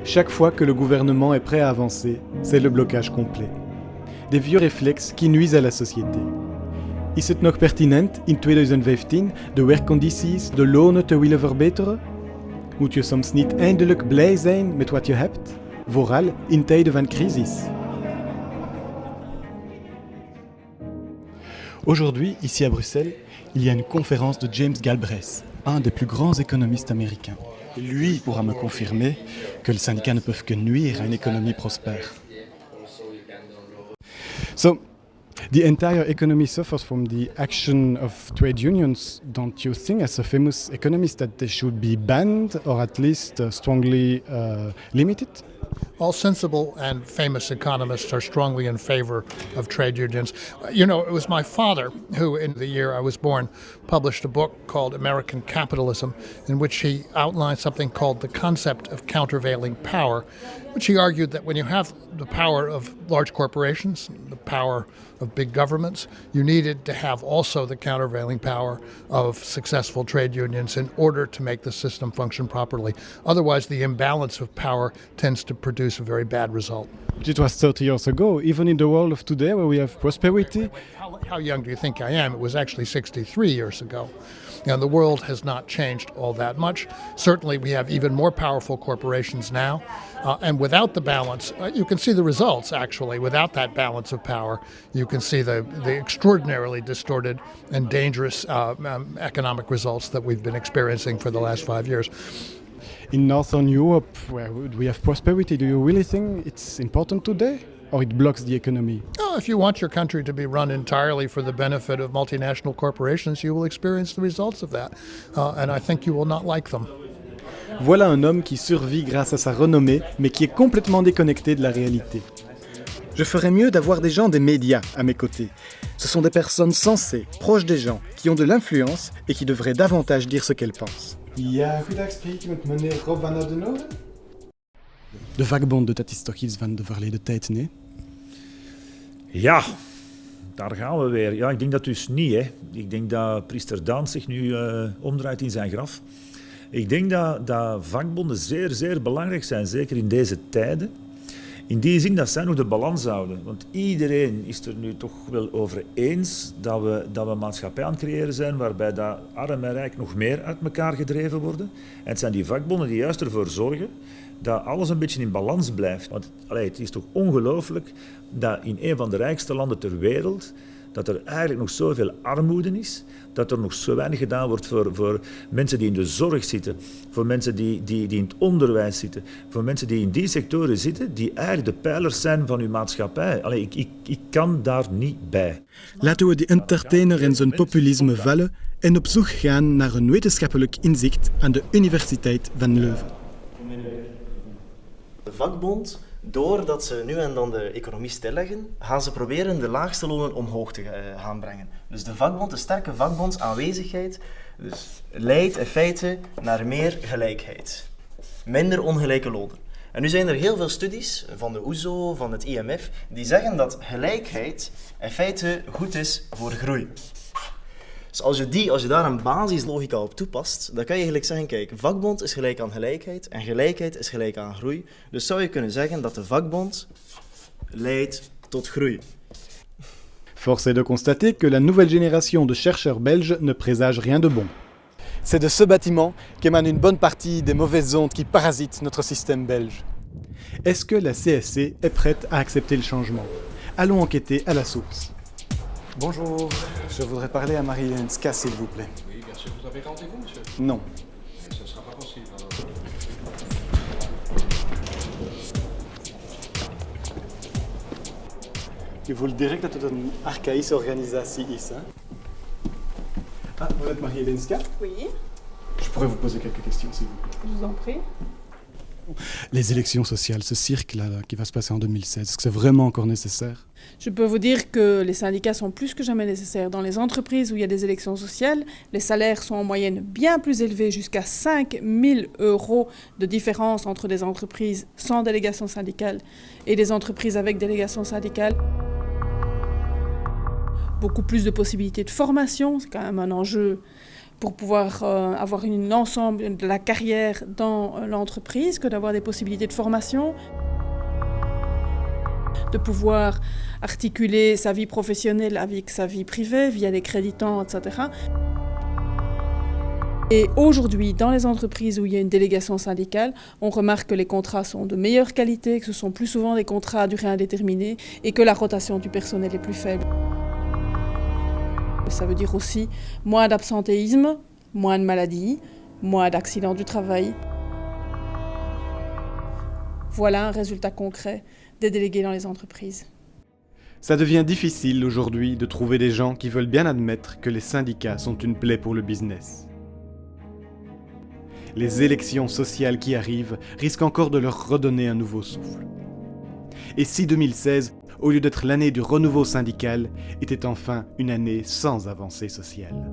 Chaque fois que le gouvernement est prêt à avancer, c'est le blocage complet. Des vieux réflexes qui nuisent à la société. Is het nog pertinent in 2015 de werkcondities, de lonen te willen verbeteren? Moet je soms niet eindelijk blij zijn met wat je hebt? Vooral in tijden van crisis. Aujourd'hui, ici à Bruxelles, il y a une conférence de James Galbraith, un des plus grands économistes américains. Lui pourra me confirmer que les syndicats ne peuvent que nuire à une économie prospère. So, the entire economy suffers from the action of trade unions. Don't you think, as a famous economist, that they should be banned or at least strongly limited? All sensible and famous economists are strongly in favor of trade unions. You know, it was my father who, in the year I was born, published a book called American Capitalism, in which he outlined something called the concept of countervailing power, which he argued that when you have the power of large corporations, the power of big governments, you needed to have also the countervailing power of successful trade unions in order to make the system function properly. Otherwise, the imbalance of power tends to produce a very bad result. It was 30 years ago, even in the world of today where we have prosperity. How young do you think I am? It was actually 63 years ago. And the world has not changed all that much. Certainly, we have even more powerful corporations now. And without the balance, you can see the results, actually. Without that balance of power, you can see the extraordinarily distorted and dangerous economic results that we've been experiencing for the last 5 years. In Northern Europe, where we have prosperity, do you really think it's important today? Or it blocks the economy? Oh, if you want your country to be run entirely for the benefit of multinational corporations, you will experience the results of that. And I think you will not like them. Voilà un homme qui survit grâce à sa renommée, mais qui est complètement déconnecté de la réalité. Je ferais mieux d'avoir des gens des médias à mes côtés. Ce sont des personnes sensées, proches des gens, qui ont de l'influence et qui devraient davantage dire ce qu'elles pensent. Ja, goedendag, spreek je met meneer Rob van Oudenhoven? De vakbond doet dat is toch iets van de verleden tijd, nee? Ja, daar gaan we weer. Ja, ik denk dat dus niet. Hè. Ik denk dat priester Daan zich nu omdraait in zijn graf. Ik denk dat vakbonden zeer, zeer belangrijk zijn, zeker in deze tijden. In die zin dat zij nog de balans houden. Want iedereen is er nu toch wel over eens dat we een maatschappij aan het creëren zijn waarbij dat arm en rijk nog meer uit elkaar gedreven worden. En het zijn die vakbonden die juist ervoor zorgen dat alles een beetje in balans blijft. Want het is toch ongelooflijk dat in een van de rijkste landen ter wereld dat er eigenlijk nog zoveel armoede is, dat er nog zo weinig gedaan wordt voor mensen die in de zorg zitten, voor mensen die in het onderwijs zitten, voor mensen die in die sectoren zitten, die eigenlijk de pijlers zijn van uw maatschappij. Ik kan daar niet bij. Laten we de entertainer en zijn populisme vallen en op zoek gaan naar een wetenschappelijk inzicht aan de Universiteit van Leuven. De vakbond, doordat ze nu en dan de economie stilleggen, gaan ze proberen de laagste lonen omhoog te gaan brengen. Dus de vakbond, de sterke vakbondsaanwezigheid, dus leidt in feite naar meer gelijkheid. Minder ongelijke lonen. En nu zijn er heel veel studies van de OESO, van het IMF, die zeggen dat gelijkheid in feite goed is voor groei. Dus als je daar een basislogica op toepast, dan kan je eigenlijk zeggen, kijk, vakbond is gelijk aan gelijkheid en gelijkheid is gelijk aan groei. Dus zou je kunnen zeggen dat de vakbond leidt tot groei. Force est de constater que la nouvelle génération de chercheurs belges ne présage rien de bon. C'est de ce bâtiment qu'émane une bonne partie des mauvaises ondes qui parasitent notre système belge. Est-ce que la CSC est prête à accepter le changement? Allons enquêter à la source. Bonjour, je voudrais parler à Marie-Hélène Ska, s'il vous plaît. Oui, bien sûr. Vous avez rendez-vous, monsieur? Non. Ce ne sera pas possible, alors. Je voel direct dat het een archaïsche organisatie is. Hè? Ah, vous êtes Marie-Hélène Ska? Oui, Je pourrais vous poser quelques questions, s'il vous plaît. je vous en prie. Les élections sociales, ce cirque-là qui va se passer en 2016, est-ce que c'est vraiment encore nécessaire? Je peux vous dire que les syndicats sont plus que jamais nécessaires. Dans les entreprises où il y a des élections sociales, les salaires sont en moyenne bien plus élevés, jusqu'à 5 000 € de différence entre des entreprises sans délégation syndicale et des entreprises avec délégation syndicale. Beaucoup plus de possibilités de formation, c'est quand même un enjeu pour pouvoir avoir l'ensemble de la carrière dans l'entreprise que d'avoir des possibilités de formation, de pouvoir articuler sa vie professionnelle avec sa vie privée via des créditants, etc. Et aujourd'hui, dans les entreprises où il y a une délégation syndicale, on remarque que les contrats sont de meilleure qualité, que ce sont plus souvent des contrats à durée indéterminée et que la rotation du personnel est plus faible. Ça veut dire aussi moins d'absentéisme, moins de maladies, moins d'accidents du travail. Voilà un résultat concret des délégués dans les entreprises. Ça devient difficile aujourd'hui de trouver des gens qui veulent bien admettre que les syndicats sont une plaie pour le business. Les élections sociales qui arrivent risquent encore de leur redonner un nouveau souffle. Et si 2016, au lieu d'être l'année du renouveau syndical, était enfin une année sans avancée sociale ?